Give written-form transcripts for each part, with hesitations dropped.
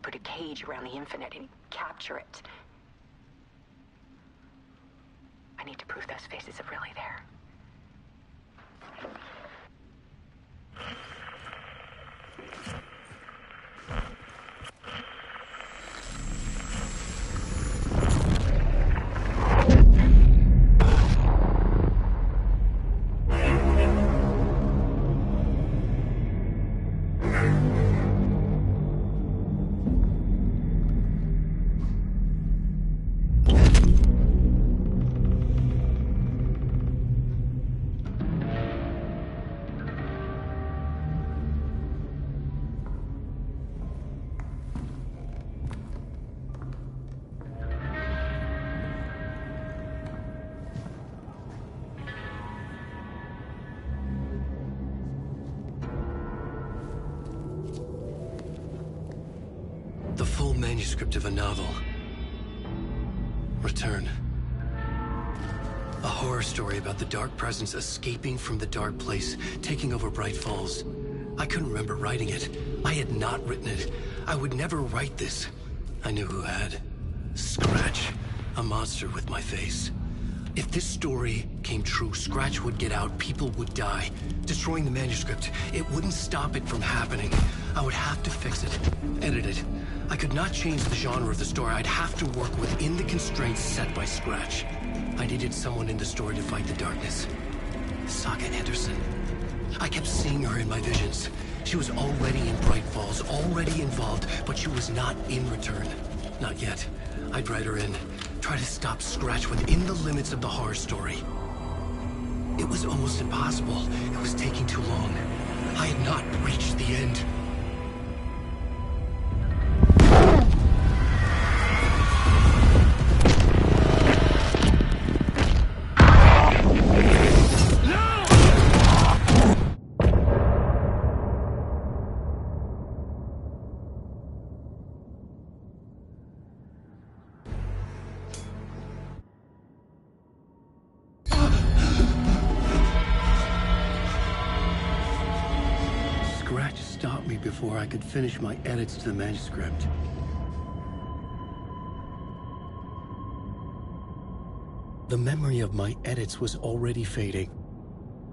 put a cage around the Infinite and capture it. I need to prove those faces are really there. The full manuscript of a novel. Return. A horror story about the Dark Presence escaping from the Dark Place, taking over Bright Falls. I couldn't remember writing it. I had not written it. I would never write this. I knew who had. Scratch. A monster with my face. If this story came true, Scratch would get out, people would die. Destroying the manuscript, it wouldn't stop it from happening. I would have to fix it, edit it. I could not change the genre of the story. I'd have to work within the constraints set by Scratch. I needed someone in the story to fight the darkness. Saga Anderson. I kept seeing her in my visions. She was already in Bright Falls, already involved, but she was not in Return. Not yet. I'd write her in. Try to stop Scratch within the limits of the horror story. It was almost impossible. It was taking too long. I had not reached the end. Stopped me before I could finish my edits to the manuscript. The memory of my edits was already fading.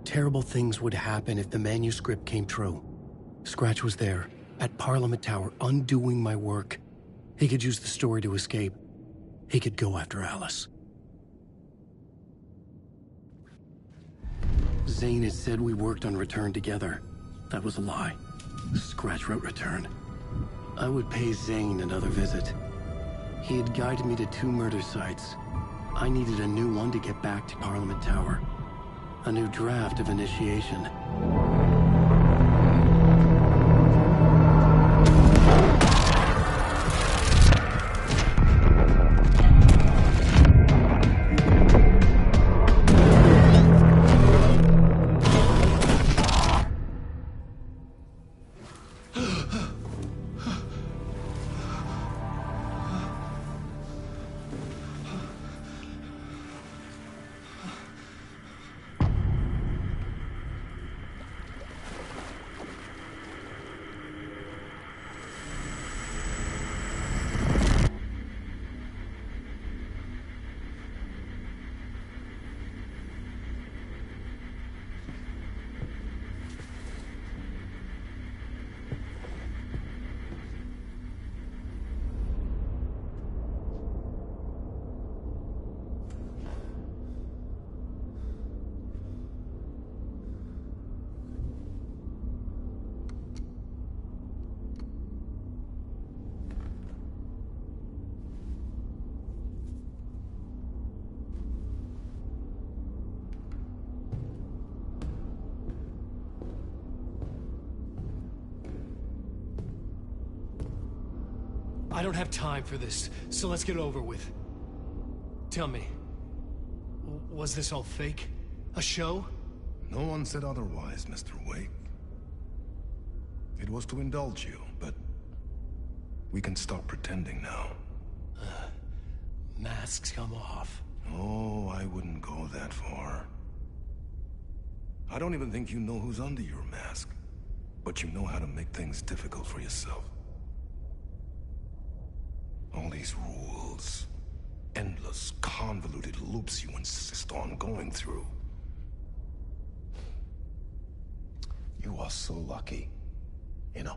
Terrible things would happen if the manuscript came true. Scratch was there, at Parliament Tower, undoing my work. He could use the story to escape. He could go after Alice. Zane had said we worked on Return together. That was a lie. Scratch wrote Return. I would pay Zane another visit. He had guided me to 2 murder sites. I needed a new one to get back to Parliament Tower. A new draft of Initiation. I don't have time for this, so let's get over with. Tell me, was this all fake? A show? No one said otherwise, Mr. Wake. It was to indulge you, but we can stop pretending now. Masks come off. Oh, I wouldn't go that far. I don't even think you know who's under your mask, but you know how to make things difficult for yourself. All these rules. Endless, convoluted loops you insist on going through. You are so lucky. You know?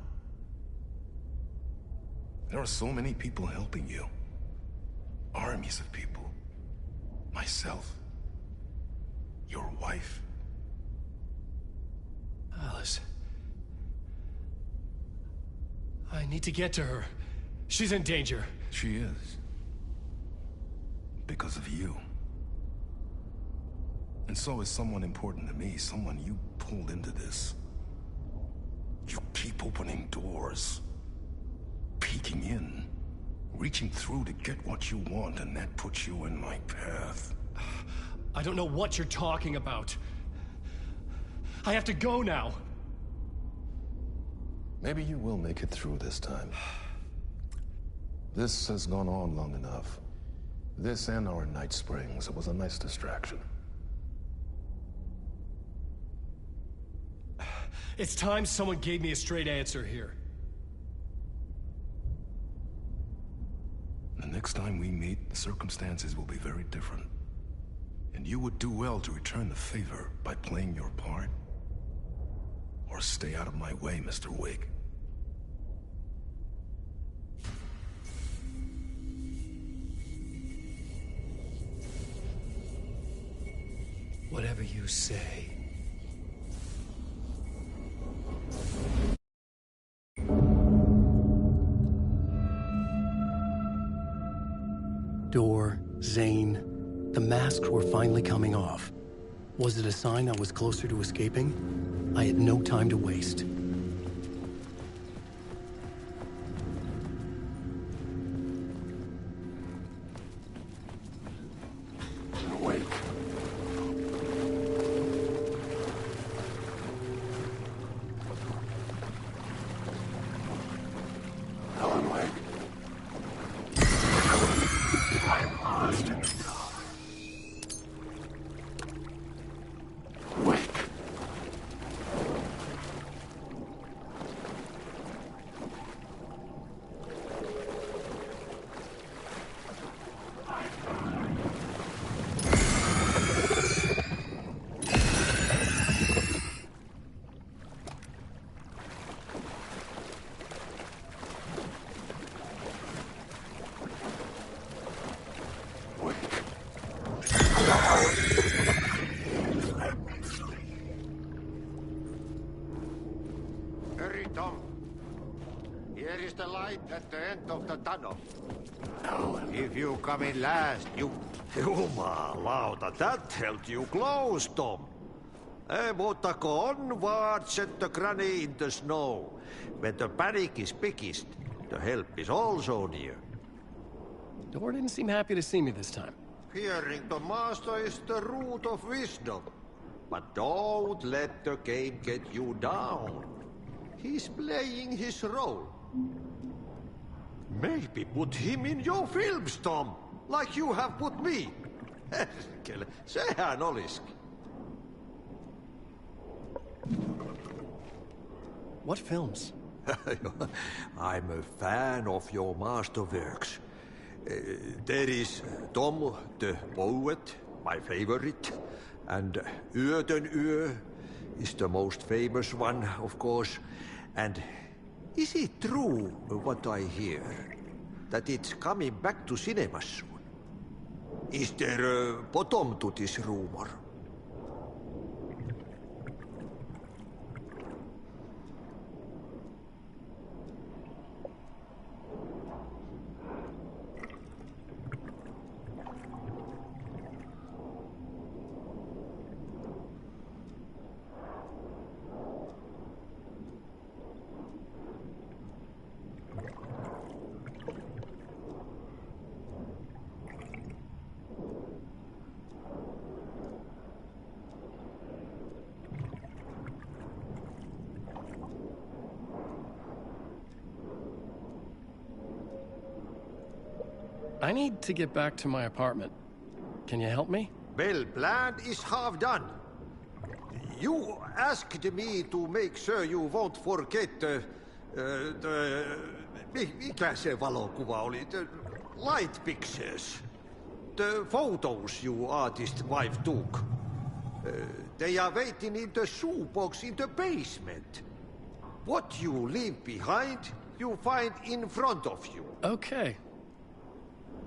There are so many people helping you. Armies of people. Myself. Your wife. Alice. I need to get to her. She's in danger. She is. Because of you. And so is someone important to me, someone you pulled into this. You keep opening doors. Peeking in. Reaching through to get what you want, and that puts you in my path. I don't know what you're talking about. I have to go now. Maybe you will make it through this time. This has gone on long enough. This and our Night Springs. It was a nice distraction. It's time someone gave me a straight answer here. The next time we meet, the circumstances will be very different. And you would do well to return the favor by playing your part. Or stay out of my way, Mr. Wake. Whatever you say. Door, Zane, the masks were finally coming off. Was it a sign I was closer to escaping? I had no time to waste. Wake. Alan Wake. I'm lost in the dark. Wake. Hurry, Tom. Here is the light at the end of the tunnel. If you come in last, you... Jumalauta, that held you close, Tom. Mutta go onward, set the granny in the snow. When the panic is biggest, the help is also near. Door didn't seem happy to see me this time. Hearing the master is the root of wisdom. But don't let the game get you down. He's playing his role. Maybe put him in your films, Tom, like you have put me. Herkele, sehän olisikin. What films? I'm a fan of your masterworks. There is Tom the Poet, my favorite, and Yöden Yö is the most famous one, of course. And is it true what I hear, that it's coming back to cinemas soon? Is there a bottom to this rumor? I need to get back to my apartment. Can you help me? Well, plan is half done. You asked me to make sure you won't forget mikä se valokuva oli? light pictures. The photos you artist wife took. They are waiting in the shoebox in the basement. What you leave behind, you find in front of you. Okay.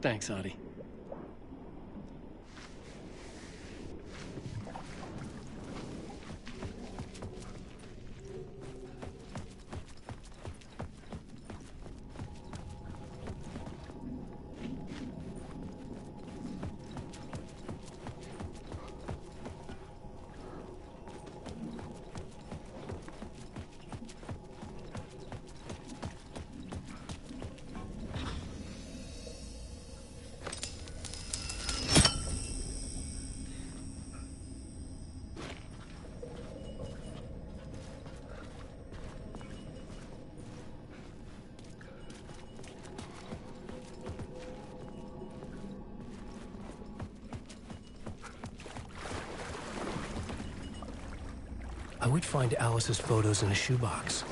Thanks, Adi. I would find Alice's photos in a shoebox.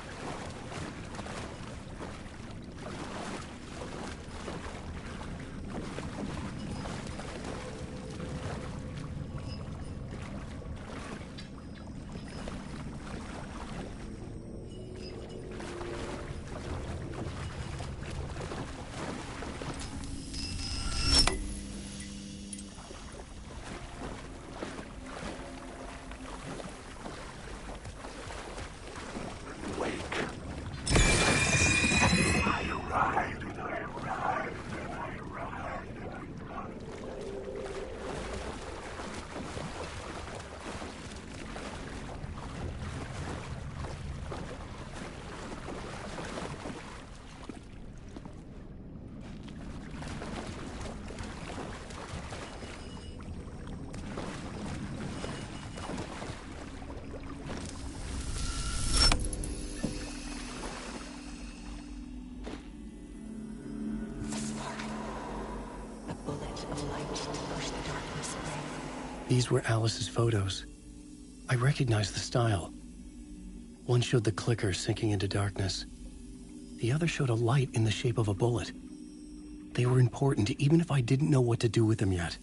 These were Alice's photos. I recognized the style. One showed the clicker sinking into darkness. The other showed a light in the shape of a bullet. They were important, even if I didn't know what to do with them yet.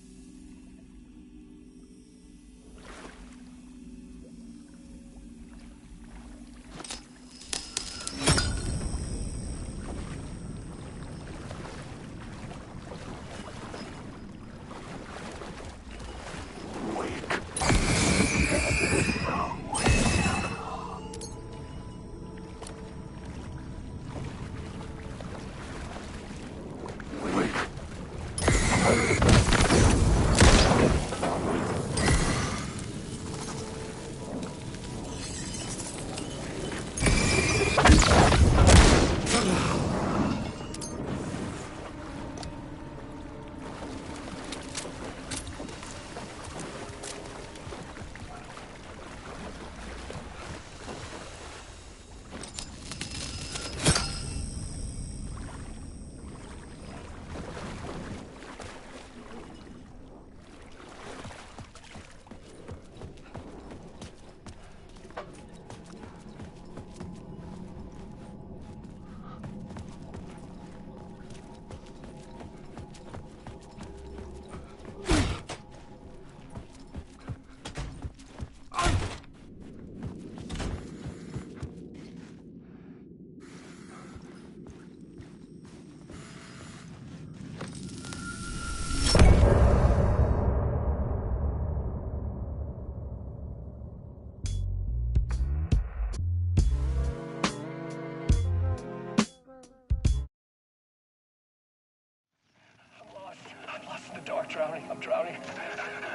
I'm drowning.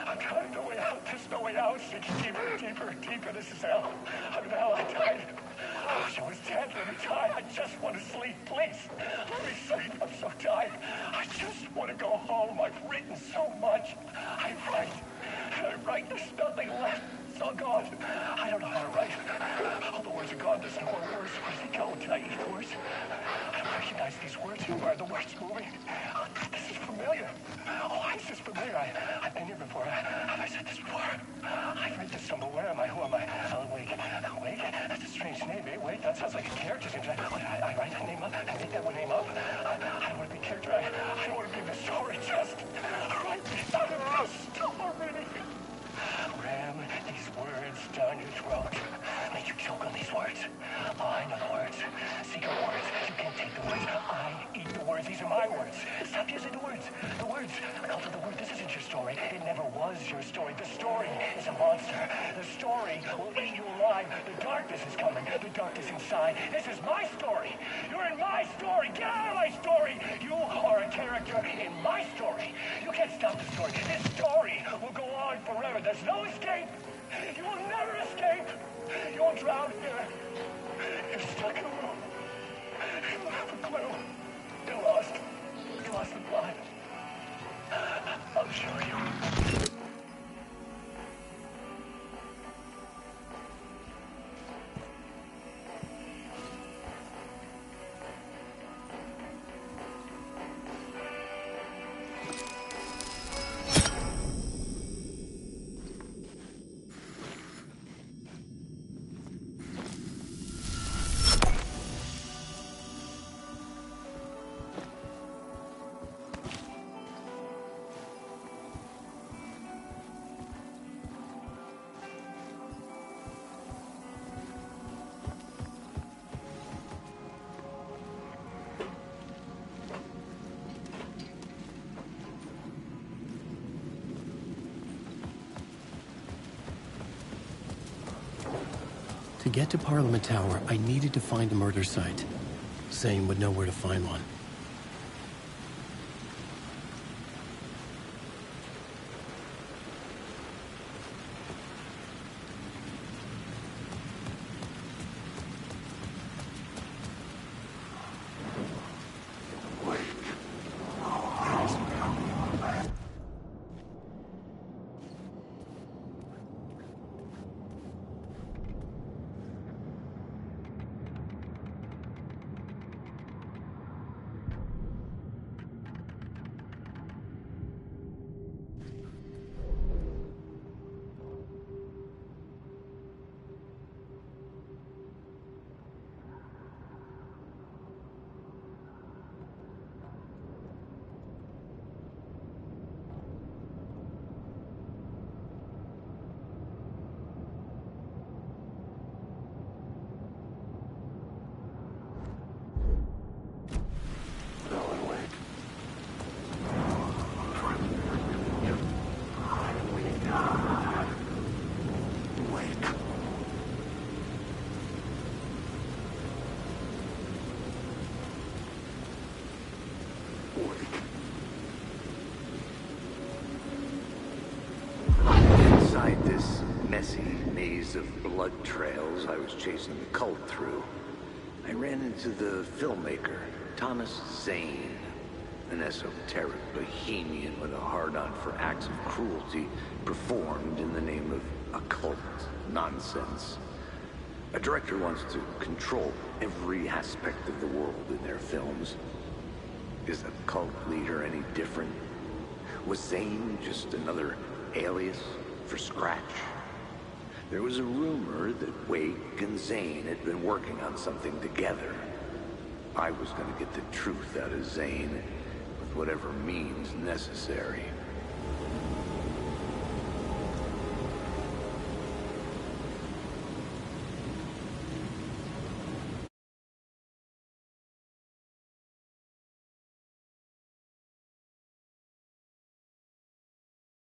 I'm drowning. No way out. There's no way out. Sinking deeper, deeper, deeper. This is hell. I'm in hell. I died. I wish I was dead. Let me die. I just want to sleep. Please. Let me sleep. I'm so tired. I just want to go home. I've written so much. I write. And I write. There's nothing left. It's all gone. I don't know how to write. All the words are gone. There's no more words. Where do they go? Did I eat the words? I don't recognize these words. Who are the words moving? This is familiar. Oh, why is this familiar? I've been here before. Have I said this before? I've read this somewhere. Where am I? Who am I? Alan Wake. Wake? That's a strange name, eh? Wake? That sounds like a character's name. I write a name up. I make that one name up. I don't want to be a character. I don't want to be my words. Stop using the words. The words. I called it the word. This isn't your story. It never was your story. The story is a monster. The story will eat you alive. The darkness is coming. The darkness inside. This is my story. You're in my story. Get out of my story. You are a character in my story. You can't stop the story. This story will go on forever. There's no escape. You will never escape. You will drown here. You're stuck in a room. You don't have a clue. You're lost. You lost the plot. I'll show you. To get to Parliament Tower, I needed to find a murder site. Zane would know where to find one. Inside this messy maze of blood trails I was chasing the cult through, I ran into the filmmaker, Thomas Zane, an esoteric bohemian with a hard-on for acts of cruelty performed in the name of occult nonsense. A director wants to control every aspect of the world in their films. Is a cult leader any different? Was Zane just another alias for Scratch? There was a rumor that Wake and Zane had been working on something together. I was going to get the truth out of Zane with whatever means necessary.